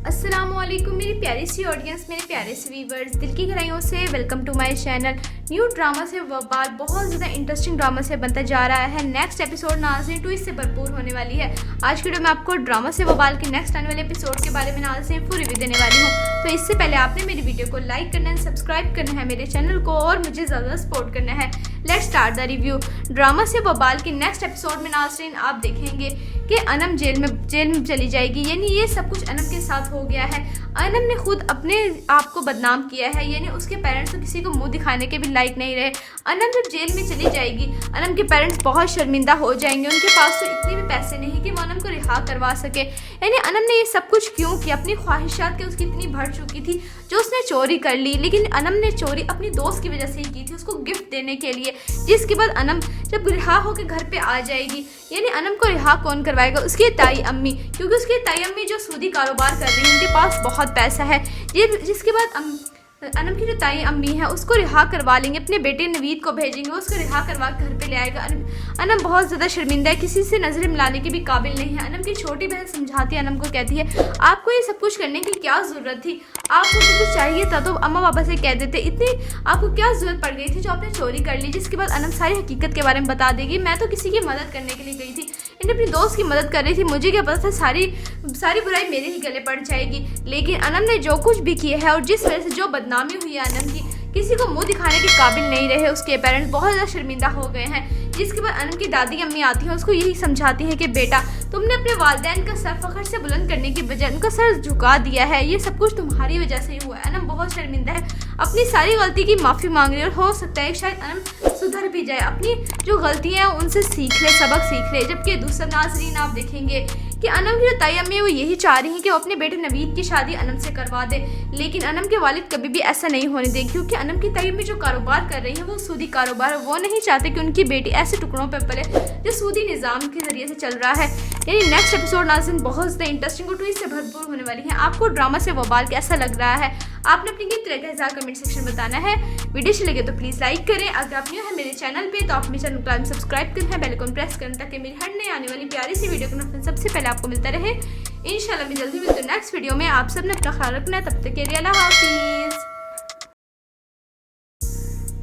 अस्सलामुअलैकुम मेरी प्यारी सी ऑडियंस, मेरे प्यारे से व्यूवर्स, दिल की गहराइयों से welcome to my channel. New drama से वबाल बहुत ज़्यादा इंटरेस्टिंग ड्रामा से बनता जा रहा है। नेक्स्ट एपिसोड नाज़रीन ट्विस्ट से भरपूर होने वाली है। आज की वीडियो में आपको ड्रामा से वबाल के नेक्स्ट आने वाले एपिसोड के बारे में नाज़रीन फुल रिव्यू देने वाली हूँ। तो इससे पहले आपने मेरी वीडियो को लाइक करना है, सब्सक्राइब करना है मेरे चैनल को और मुझे ज़्यादा सपोर्ट करना है। Let's start the review. Drama से वबाल के नेक्स्ट एपिसोड में नाज़रीन आप देखेंगे कि अनम जेल में चली जाएगी, यानी ये सब कुछ अनम के साथ हो गया है। अनम ने खुद अपने आप को बदनाम किया है, यानी उसके पेरेंट्स तो किसी को मुंह दिखाने के भी लायक नहीं रहे। अनम जब जेल में चली जाएगी, अनम के पेरेंट्स बहुत शर्मिंदा हो जाएंगे। उनके पास तो इतने भी पैसे नहीं कि वो अनम को रिहा करवा सके। यानी अनम ने ये सब कुछ क्यों किया? अपनी ख्वाहिशात के उसकी इतनी बढ़ चुकी थी जो उसने चोरी कर ली, लेकिन अनम ने चोरी अपनी दोस्त की वजह से ही की थी, उसको गिफ्ट देने के लिए। जिसके बाद अनम जब रिहा होकर घर पे आ जाएगी, यानी अनम को रिहा कौन करवाएगा? उसकी ताई अम्मी, क्योंकि उसकी ताई अम्मी जो सूदी कारोबार कर रही है, उनके पास बहुत पैसा है। जिसके बाद अनम की जो ताई अम्मी है उसको रिहा करवा लेंगे, अपने बेटे नवीद को भेजेंगे, उसको रिहा करवा घर पे ले आएगा। अनम बहुत ज़्यादा शर्मिंदा है, किसी से नजरें मिलाने के भी काबिल नहीं है। अनम की छोटी बहन समझाती है, अनम को कहती है आपको ये सब कुछ करने की क्या ज़रूरत थी? आपको कुछ चाहिए था तो अम्मा पापा से कह देते, इतनी आपको क्या ज़रूरत पड़ गई थी जो आपने चोरी कर ली? जिसके बाद अनम सारी हकीकत के बारे में बता देगी। मैं तो किसी की मदद करने के लिए गई थी, इन्हें अपनी दोस्त की मदद कर रही थी, मुझे क्या पता था सारी बुराई मेरे ही गले पड़ जाएगी। लेकिन अनम ने जो कुछ भी किया है और जिस वजह से जो बदनामी हुई है अनम की, किसी को मुंह दिखाने के काबिल नहीं रहे। उसके पेरेंट्स बहुत ज़्यादा शर्मिंदा हो गए हैं। जिसके बाद अनम की दादी अम्मी आती हैं, उसको यही समझाती है कि बेटा तुमने अपने वालिदैन का सर फख्र से बुलंद करने की बजाय उनका सर झुका दिया है, ये सब कुछ तुम्हारी वजह से ही हुआ है। अनम बहुत शर्मिंदा है, अपनी सारी गलती की माफ़ी मांग रही है और हो सकता है शायद अनम सुधर भी जाए, अपनी जो गलतियाँ हैं उनसे सीख ले, सबक सीख ले। जबकि दूसरा नाज़रीन आप देखेंगे कि अनम की जो ताई अम्मी है वो यही चाह रही है कि वो अपने बेटे नवीद की शादी अनम से करवा दे, लेकिन अनम के वालिद कभी भी ऐसा नहीं होने देंगे, क्योंकि अनम की ताई अम्मी जो कारोबार कर रही है वो सूदी कारोबार है। वो नहीं चाहते कि उनकी बेटी ऐसे टुकड़ों पर पले जो सूदी निज़ाम के जरिए से चल रहा है। यानी नेक्स्ट एपिसोड नाज़रीन बहुत ज़्यादा इंटरेस्टिंग और ट्विस्ट से भरपूर होने वाली है। आपको ड्रामा से वबाल कैसा लग रहा है? आपने अपनी किस तरह का हिसाब कमेंट सेक्शन में बताना है। वीडियो अच्छी लगे तो प्लीज़ लाइक करें। अगर आप न्यू है मेरे चैनल पे तो आप मेरे चैनल को सब्सक्राइब करना है, बेल आइकन प्रेस करना, ताकि मेरी हर नई आने वाली प्यारी सी वीडियो का सबसे पहले आपको मिलता रहे। इंशाल्लाह मैं जल्दी मिलती हूँ नेक्स्ट वीडियो में। आप सब ने अपना ख्याल रखना है, तब तक के लिए अल्लाह हाफिज़।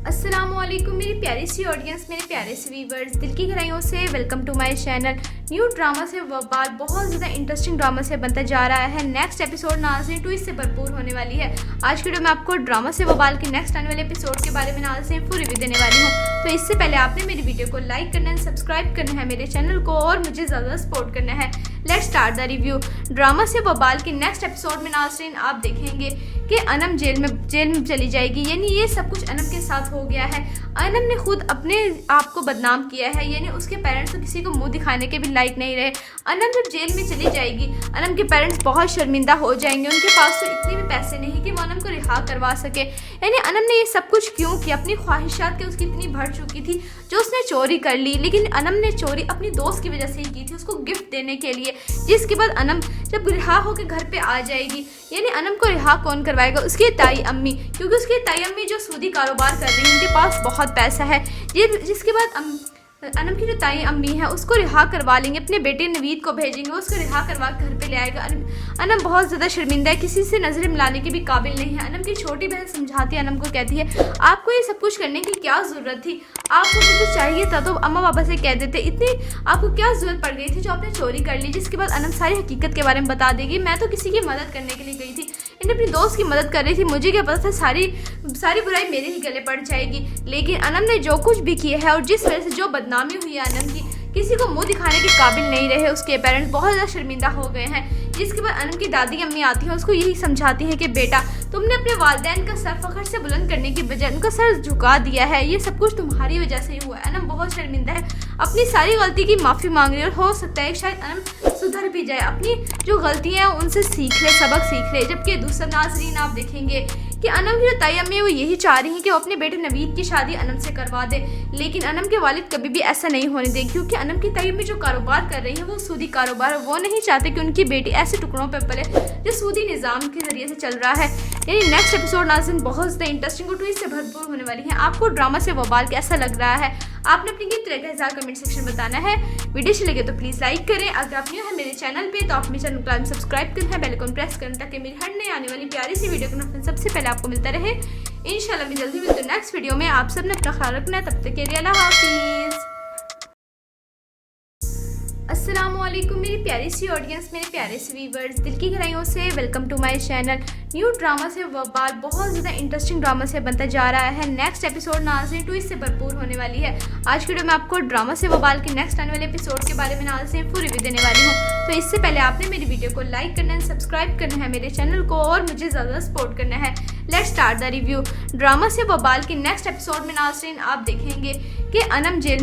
अस्सलामुअलैकुम मेरी प्यारी सी ऑडियंस, मेरे प्यारे से व्यूवर्स, दिल की गहराइयों से welcome to my channel. New drama से वबाल बहुत ज़्यादा इंटरेस्टिंग ड्रामा से बनता जा रहा है। नेक्स्ट एपिसोड नाज़रीन ट्विस्ट से भरपूर होने वाली है। आज की वीडियो में आपको ड्रामा से वबाल के नेक्स्ट आने वाले एपिसोड के बारे में नाज़रीन फुल रिव्यू देने वाली हूँ। तो इससे पहले आपने मेरी वीडियो को लाइक करना है, सब्सक्राइब करना है मेरे चैनल को और मुझे ज़्यादा सपोर्ट करना है। Let's start the review. Drama से वबाल के नेक्स्ट एपिसोड में नाज़रीन आप देखेंगे कि अनम जेल में चली जाएगी, यानी ये सब कुछ अनम के साथ हो गया है। अनम ने खुद अपने आप को बदनाम किया है, यानी उसके पेरेंट्स तो किसी को मुंह दिखाने के भी लायक नहीं रहे। अनम जब जेल में चली जाएगी, अनम के पेरेंट्स बहुत शर्मिंदा हो जाएंगे। उनके पास तो इतने भी पैसे नहीं कि वो अनम को रिहा करवा सके। यानी अनम ने ये सब कुछ क्यों किया? अपनी ख्वाहिशात के उसकी इतनी बढ़ चुकी थी जो उसने चोरी कर ली, लेकिन अनम ने चोरी अपनी दोस्त की वजह से ही की थी, उसको गिफ्ट देने के लिए। जिसके बाद अनम जब रिहा होकर घर पे आ जाएगी, यानी अनम को रिहा कौन करवाएगा? उसकी ताई अम्मी, क्योंकि उसकी ताई अम्मी जो सूदी कारोबार कर रही है, उनके पास बहुत पैसा है। जिसके बाद अनम की जो ताई अम्मी है उसको रिहा करवा लेंगे, अपने बेटे नवीद को भेजेंगे, उसको रिहा करवा घर पे ले आएगा। अनम बहुत ज़्यादा शर्मिंदा है, किसी से नजरें मिलाने के भी काबिल नहीं है। अनम की छोटी बहन समझाती है, अनम को कहती है आपको ये सब कुछ करने की क्या ज़रूरत थी? आपको कुछ चाहिए था तो अम्मा पापा से कह देते, इतनी आपको क्या ज़रूरत पड़ गई थी जो आपने चोरी कर ली? जिसके बाद अनम सारी हकीकत के बारे में बता देगी। मैं तो किसी की मदद करने के लिए गई थी, इन्हें अपनी दोस्त की मदद कर रही थी, मुझे क्या पता था सारी बुराई मेरे ही गले पड़ जाएगी। लेकिन अनम ने जो कुछ भी किया है और जिस वजह से जो बदनामी हुई है अनम की, किसी को मुंह दिखाने के काबिल नहीं रहे। उसके पेरेंट्स बहुत ज़्यादा शर्मिंदा हो गए हैं। जिसके बाद अनम की दादी अम्मी आती हैं, उसको यही समझाती है कि बेटा तुमने अपने वालिदैन का सर फख्र से बुलंद करने की बजाय उनका सर झुका दिया है, ये सब कुछ तुम्हारी वजह से ही हुआ है। अनम बहुत शर्मिंदा है, अपनी सारी गलती की माफ़ी मांग रही है और हो सकता है शायद अनम सुधर भी जाए, अपनी जो गलतियाँ हैं उनसे सीख ले, सबक सीख ले। जबकि दूसरा नाज़रीन आप देखेंगे कि अनम की जो ताई अम्मी है वो यही चाह रही है कि वो अपने बेटे नवीद की शादी अनम से करवा दे, लेकिन अनम के वालिद कभी भी ऐसा नहीं होने देंगे, क्योंकि अनम की ताई अम्मी जो कारोबार कर रही है वो सूदी कारोबार है। वो नहीं चाहते कि उनकी बेटी ऐसे टुकड़ों पर पले जो सूदी निज़ाम के जरिए से चल रहा है। यानी नेक्स्ट एपिसोड नाज़रीन बहुत ज़्यादा इंटरेस्टिंग और ट्विस्ट से भरपूर होने वाली है। आपको ड्रामा से वबाल कैसा लग रहा है? आपने अपनी कीमती राय का इज़हार कमेंट सेक्शन में बताना है। वीडियो अच्छी लगे तो प्लीज़ लाइक करें। अगर आप न्यू है मेरे चैनल पे तो आप मेरे चैनल को सब्सक्राइब करना है, बेल आइकन प्रेस करना ताकि मेरी हर नई आने वाली प्यारी सी वीडियो का नोटिफिकेशन सबसे पहले आपको मिलता रहे। इंशाल्लाह मैं जल्दी मिलती हूँ नेक्स्ट वीडियो में। आप सबने अपना ख्याल रखना है। तब तक के लिए अल्लाह हाफिज़। अस्सलामुअलैकुम मेरी प्यारी सी ऑडियंस, मेरे प्यारे से व्यूवर्स, दिल की गहराइयों से welcome to my channel. New drama से वबाल बहुत ज़्यादा इंटरेस्टिंग ड्रामा से बनता जा रहा है। नेक्स्ट एपिसोड नाज़रीन ट्विस्ट से भरपूर होने वाली है। आज की वीडियो में आपको ड्रामा से वबाल के नेक्स्ट आने वाले एपिसोड के बारे में नाज़रीन पूरी रिव्यू देने वाली हूँ। तो इससे पहले आपने मेरी वीडियो को लाइक करना है, सब्सक्राइब करना है मेरे चैनल को और मुझे ज़्यादा सपोर्ट करना है। Let's start the review. Drama से वबाल के नेक्स्ट एपिसोड में नाज़रीन आप देखेंगे कि अनम जेल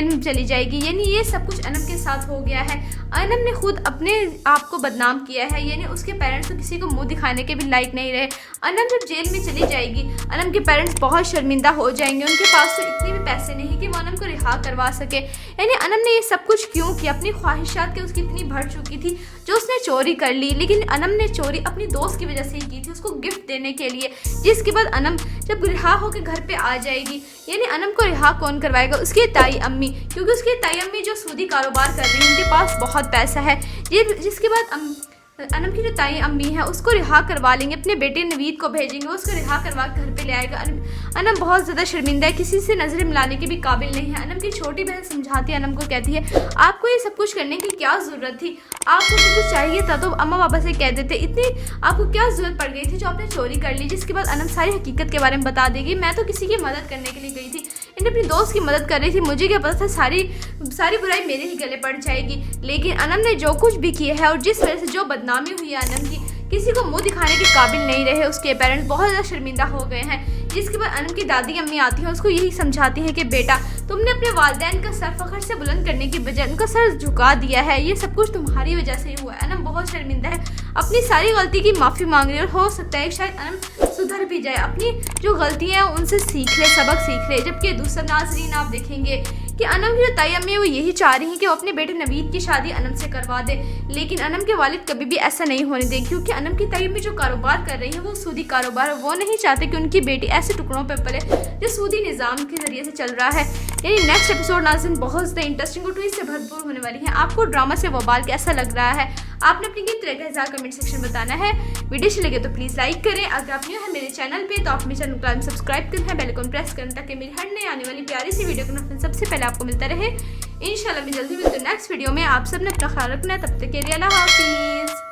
में चली जाएगी, यानी ये सब कुछ अनम के साथ हो गया है। अनम ने खुद अपने आप को बदनाम किया है, यानी उसके पेरेंट्स तो किसी को मुंह दिखाने के भी लायक नहीं रहे। अनम जब जेल में चली जाएगी, अनम के पेरेंट्स बहुत शर्मिंदा हो जाएंगे। उनके पास तो इतने भी पैसे नहीं कि वो अनम को रिहा करवा सके। यानी अनम ने ये सब कुछ क्यों किया? अपनी ख्वाहिशात के उसकी इतनी बढ़ चुकी थी जो उसने चोरी कर ली, लेकिन अनम ने चोरी अपनी दोस्त की वजह से ही की थी, उसको गिफ्ट देने के लिए। जिसके बाद अनम जब रिहा होकर घर पे आ जाएगी, यानी अनम को रिहा कौन करवाएगा? उसकी ताई अम्मी, क्योंकि उसकी ताई अम्मी जो सूदी कारोबार कर रही है, उनके पास बहुत पैसा है। जिसके बाद अनम की जो ताई अम्मी है उसको रिहा करवा लेंगे, अपने बेटे नवीद को भेजेंगे, उसको रिहा करवा घर पे ले आएगा। अनम बहुत ज़्यादा शर्मिंदा है, किसी से नजरें मिलाने के भी काबिल नहीं है। अनम की छोटी बहन समझाती है, अनम को कहती है आपको ये सब कुछ करने की क्या ज़रूरत थी? आपको कुछ चाहिए था तो अम्मा पापा से कह देते, इतनी आपको क्या ज़रूरत पड़ गई थी जो आपने चोरी कर ली? जिसके बाद अनम सारी हकीकत के बारे में बता देगी। मैं तो किसी की मदद करने के लिए गई थी, इन्हें अपनी दोस्त की मदद कर रही थी, मुझे क्या पता था सारी बुराई मेरे ही गले पड़ जाएगी। लेकिन अनम ने जो कुछ भी किया है और जिस वजह से जो बदनामी हुई है अनम की, किसी को मुंह दिखाने के काबिल नहीं रहे। उसके पेरेंट्स बहुत ज़्यादा शर्मिंदा हो गए हैं। जिसके बाद अनम की दादी अम्मी आती हैं, उसको यही समझाती हैं कि बेटा तुमने अपने वालिदैन का सर फख्र से बुलंद करने की बजाय उनका सर झुका दिया है, ये सब कुछ तुम्हारी वजह से ही हुआ है। अनम बहुत शर्मिंदा है, अपनी सारी गलती की माफ़ी मांग रही है और हो सकता है शायद अनम सुधर भी जाए, अपनी जो गलतियाँ हैं उनसे सीख ले, सबक सीख ले। जबकि दूसरा नाज़रीन आप देखेंगे कि अनम की जो ताई अम्मी है वो यही चाह रही हैं कि वो अपने बेटे नवीद की शादी अनम से करवा दे, लेकिन अनम के वालिद कभी भी ऐसा नहीं होने देंगे, क्योंकि अनम की ताई अम्मी जो कारोबार कर रही है वो सूदी कारोबार है। वो नहीं चाहते कि उनकी बेटी ऐसे टुकड़ों पे पले जो सूदी निज़ाम के जरिए से चल रहा है। यानी नेक्स्ट एपिसोड नाज़रीन बहुत ज़्यादा इंटरेस्टिंग और ट्विस्ट से भरपूर होने वाली है। आपको ड्रामा से वबाल कैसा लग रहा है? आपने अपनी कीमती राय का इज़हार कमेंट सेक्शन में बताना है। वीडियो अच्छी लगे तो प्लीज़ लाइक करें। अगर आप न्यू है मेरे चैनल पे तो आप मेरे चैनल को सब्सक्राइब करना है, बेल आइकन प्रेस करना ताकि मेरी हर नई आने वाली प्यारी सी वीडियो का नोटिफिकेशन सबसे पहले आपको मिलता रहे। इंशाल्लाह मैं जल्दी मिलती हूँ नेक्स्ट वीडियो में। आप सबने अपना ख्याल रखना है। तब तक के लिए अल्लाह हाफिज़।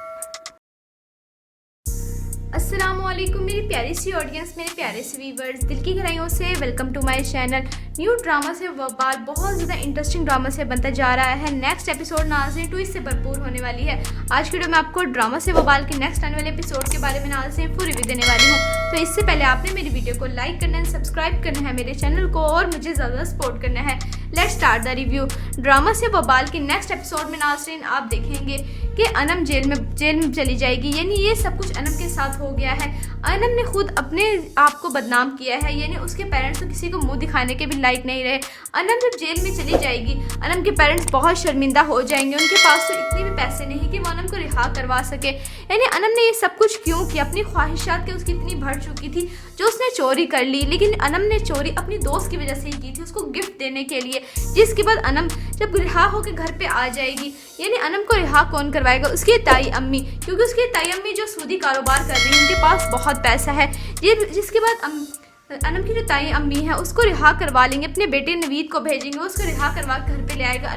अस्सलामुअलैकुम मेरी प्यारी सी ऑडियंस, मेरे प्यारे से व्यूवर्स, दिल की गहराइयों से welcome to my channel. New drama से वबाल बहुत ज़्यादा इंटरेस्टिंग ड्रामा से बनता जा रहा है। नेक्स्ट एपिसोड नाज़रीन ट्विस्ट से भरपूर होने वाली है। आज की वीडियो में आपको ड्रामा से वबाल के नेक्स्ट आने वाले एपिसोड के बारे में नाज़रीन पूरी रिव्यू देने वाली हूँ। तो इससे पहले आपने मेरी वीडियो को लाइक करना है, सब्सक्राइब करना है मेरे चैनल को और मुझे ज़्यादा सपोर्ट करना है। Let's start the review. Drama से वबाल के नेक्स्ट एपिसोड में नाज़रीन आप देखेंगे कि अनम जेल में चली जाएगी, यानी ये सब कुछ अनम के साथ हो गया है। अनम ने खुद अपने आप को बदनाम किया है, यानी उसके पेरेंट्स तो किसी को मुंह दिखाने के भी लायक नहीं रहे। अनम जब जेल में चली जाएगी, अनम के पेरेंट्स बहुत शर्मिंदा हो जाएंगे। उनके पास तो इतने भी पैसे नहीं कि वो अनम को रिहा करवा सके। यानी अनम ने ये सब कुछ क्यों किया? अपनी ख्वाहिशात के उसकी इतनी बढ़ चुकी थी जो उसने चोरी कर ली, लेकिन अनम ने चोरी अपनी दोस्त की वजह से ही की थी, उसको गिफ्ट देने के लिए। जिसके बाद अनम जब रिहा होकर घर पे आ जाएगी, यानी अनम को रिहा कौन करवाएगा? उसकी ताई अम्मी, क्योंकि उसकी ताई अम्मी जो सूदी कारोबार कर रही है, उनके पास बहुत पैसा है। जिसके बाद अनम की जो ताई अम्मी है उसको रिहा करवा लेंगे, अपने बेटे नवीद को भेजेंगे, उसको रिहा करवा घर पे ले आएगा।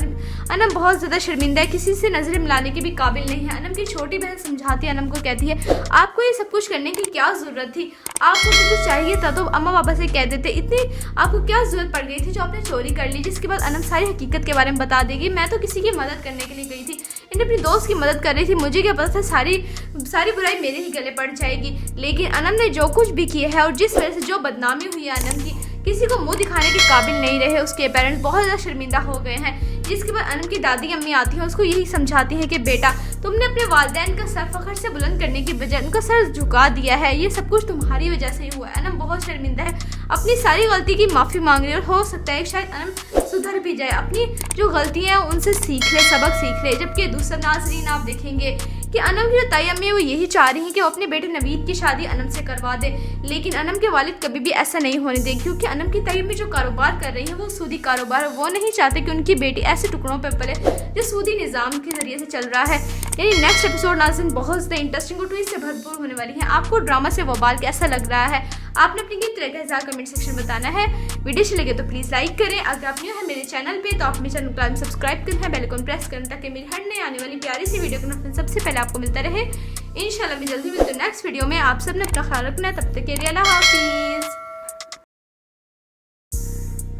अनम बहुत ज़्यादा शर्मिंदा है, किसी से नजरें मिलाने के भी काबिल नहीं है। अनम की छोटी बहन समझाती है, अनम को कहती है आपको ये सब कुछ करने की क्या ज़रूरत थी? आपको कुछ चाहिए था तो अम्मा पापा से कह देते, इतनी आपको क्या ज़रूरत पड़ गई थी जो आपने चोरी कर ली? जिसके बाद अनम सारी हकीकत के बारे में बता देगी। मैं तो किसी की मदद करने के लिए गई थी, इन्हें अपनी दोस्त की मदद कर रही थी, मुझे क्या पता था सारी बुराई मेरे ही गले पड़ जाएगी। लेकिन अनम ने जो कुछ भी किया है और जिस वजह से जो बदनामी हुई है अनम की, किसी को मुंह दिखाने के काबिल नहीं रहे। उसके पेरेंट्स बहुत ज़्यादा शर्मिंदा हो गए हैं। जिसके बाद अनम की दादी अम्मी आती हैं, उसको यही समझाती हैं कि बेटा तुमने अपने वालिदैन का सर फख्र से बुलंद करने की बजाय उनका सर झुका दिया है, ये सब कुछ तुम्हारी वजह से ही हुआ है। अनम बहुत शर्मिंदा है, अपनी सारी गलती की माफ़ी मांग रही है और हो सकता है शायद अनम सुधर भी जाए, अपनी जो गलतियाँ हैं उनसे सीख ले, सबक सीख ले। जबकि दूसरा नाज़रीन आप देखेंगे कि अनम की जो ताई अम्मी है वो यही चाह रही हैं कि वो अपने बेटे नवीद की शादी अनम से करवा दे, लेकिन अनम के वालिद कभी भी ऐसा नहीं होने देंगे, क्योंकि अनम की ताई अम्मी जो कारोबार कर रही है वो सूदी कारोबार है। वो नहीं चाहते कि उनकी बेटी ऐसे टुकड़ों पर पले जो सूदी निज़ाम के जरिए से चल रहा है। यानी नेक्स्ट एपिसोड नाज़रीन बहुत ज़्यादा इंटरेस्टिंग और ट्विस्ट से भरपूर होने वाली है। आपको ड्रामा से वबाल कैसा लग रहा है, आपने अपनी किस तरह का कमेंट सेक्शन में बताना है। वीडियो अच्छी लगे तो प्लीज़ लाइक करें। अगर आप न्यू है मेरे चैनल पे तो आप मेरे चैनल को सब्सक्राइब करें, बेल आइकन प्रेस करें ताकि मेरी हर नई आने वाली प्यारी सी वीडियो का सबसे पहले आपको मिलता रहे। इंशाल्लाह मैं जल्दी मिलती हूँ नेक्स्ट वीडियो में। आप सबने अपना ख्याल रखना है, तब तक के लिए अल्लाह हाफिज़।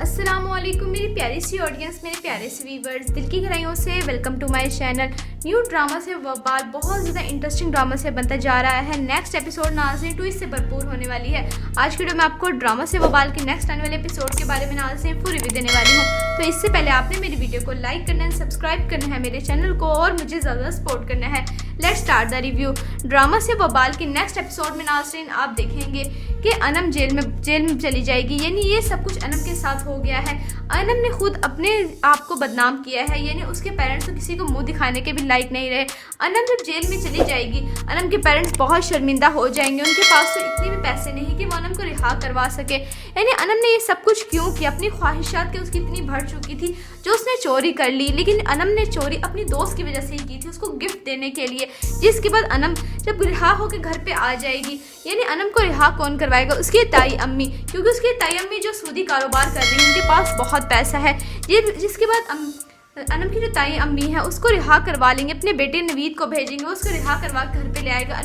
अस्सलामुअलैकुम मेरी प्यारी सी ऑडियंस, मेरे प्यारे से व्यूवर्स, दिल की गहराइयों से welcome to my channel. New drama से वबाल बहुत ज़्यादा इंटरेस्टिंग ड्रामा से बनता जा रहा है। नेक्स्ट एपिसोड नाज़रीन ट्विस्ट से भरपूर होने वाली है। आज की वीडियो में आपको ड्रामा से वबाल के नेक्स्ट आने वाले एपिसोड के बारे में नाज़रीन फुल रिव्यू देने वाली हूँ। तो इससे पहले आपने मेरी वीडियो को लाइक करना है, सब्सक्राइब करना है मेरे चैनल को और मुझे ज़्यादा सपोर्ट करना है। Let's start the review. Drama से वबाल के नेक्स्ट एपिसोड में नाज़रीन आप देखेंगे कि अनम जेल में चली जाएगी। यानी ये सब कुछ अनम के साथ हो गया है। अनम ने खुद अपने आप को बदनाम किया है, यानी उसके पेरेंट्स तो किसी को मुंह दिखाने के भी लायक नहीं रहे। अनम जब जेल में चली जाएगी अनम के पेरेंट्स बहुत शर्मिंदा हो जाएंगे। उनके पास तो इतने भी पैसे नहीं कि वो अनम को रिहा करवा सके। यानी अनम ने ये सब कुछ क्यों किया, अपनी ख्वाहिशात के उसकी इतनी बढ़ चुकी थी जो उसने चोरी कर ली। लेकिन अनम ने चोरी अपनी दोस्त की वजह से ही की थी, उसको गिफ्ट देने के लिए, जिसके बाद अनम जब रिहा होकर घर पे आ जाएगी, यानी अनम को रिहा कौन करवाएगा, उसकी ताई अम्मी, क्योंकि उसकी ताई अम्मी जो सूदी कारोबार कर रही है उनके पास बहुत पैसा है। जिसके बाद अनम की जो ताई अम्मी है उसको रिहा करवा लेंगे, अपने बेटे नवीद को भेजेंगे, उसको रिहा करवा घर पे ले आएगा।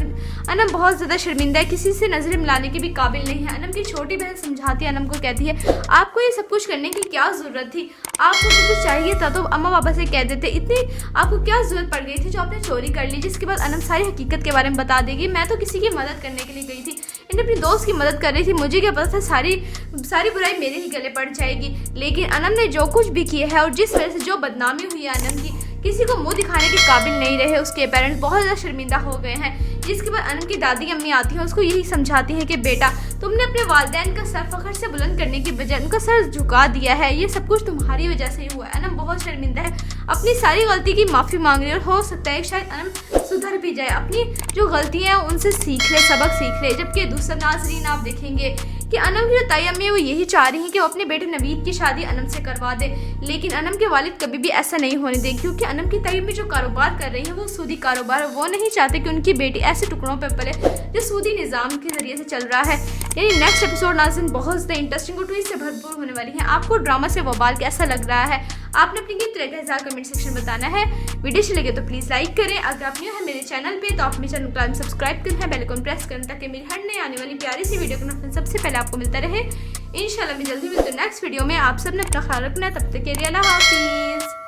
अनम बहुत ज़्यादा शर्मिंदा है, किसी से नजर मिलाने के भी काबिल नहीं है। अनम की छोटी बहन समझाती है, अनम को कहती है आपको ये सब कुछ करने की क्या ज़रूरत थी, आपको सब कुछ चाहिए था तो अम्मा पापा से कह देते, इतनी आपको क्या ज़रूरत पड़ गई थी जो आपने चोरी कर ली। जिसके बाद अनम सारी हकीकत के बारे में बता देगी, मैं तो किसी की मदद करने के लिए गई थी, इन्हें अपनी दोस्त की मदद कर रही थी, मुझे क्या पता था सारी बुराई मेरे ही गले पड़ जाएगी। लेकिन अनम ने जो कुछ भी किया है और जिस वजह से जो बदनामी हुई है अनम की, किसी को मुंह दिखाने के काबिल नहीं रहे। उसके पेरेंट्स बहुत ज़्यादा शर्मिंदा हो गए हैं। जिसके बाद अनम की दादी अम्मी आती हैं, उसको यही समझाती है कि बेटा तुमने अपने वालिदैन का सर फखर से बुलंद करने की बजाय उनका सर झुका दिया है, ये सब कुछ तुम्हारी वजह से ही हुआ है। अनम बहुत शर्मिंदा है, अपनी सारी गलती की माफ़ी मांग रही है और हो सकता है शायद अनम सुधर भी जाए, अपनी जो गलतियाँ हैं उनसे सीख ले, सबक सीख ले। जबकि दूसरा नाज़रीन आप देखेंगे कि अनम की जो ताई अम्मी है वो यही चाह रही हैं कि वो अपने बेटे नवीद की शादी अनम से करवा दे, लेकिन अनम के वालिद कभी भी ऐसा नहीं होने देंगे, क्योंकि अनम की ताई अम्मी जो कारोबार कर रही है वो सूदी कारोबार है। वो नहीं चाहते कि उनकी बेटी ऐसे टुकड़ों पर पले जो सूदी निज़ाम के जरिए से चल रहा है। यानी नेक्स्ट एपिसोड नाज़रीन बहुत ज़्यादा इंटरेस्टिंग और ट्विस्ट से भरपूर होने वाली है। आपको ड्रामा से वबाल कैसा लग रहा है, आपने अपनी किस तरह का कमेंट सेक्शन में बताना है। वीडियो अच्छी लगे तो प्लीज़ लाइक करें। अगर आप न्यू है मेरे चैनल पे तो आप मेरे चैनल को सब्सक्राइब करें, बेल आइकन प्रेस करें ताकि मेरी हर नई आने वाली प्यारी सी वीडियो का सबसे पहले आपको मिलता रहे। इंशाल्लाह मैं जल्दी मिलती हूँ नेक्स्ट वीडियो में। आप सबने अपना ख्याल रखना है, तब तक के लिए अल्लाह हाफिज़।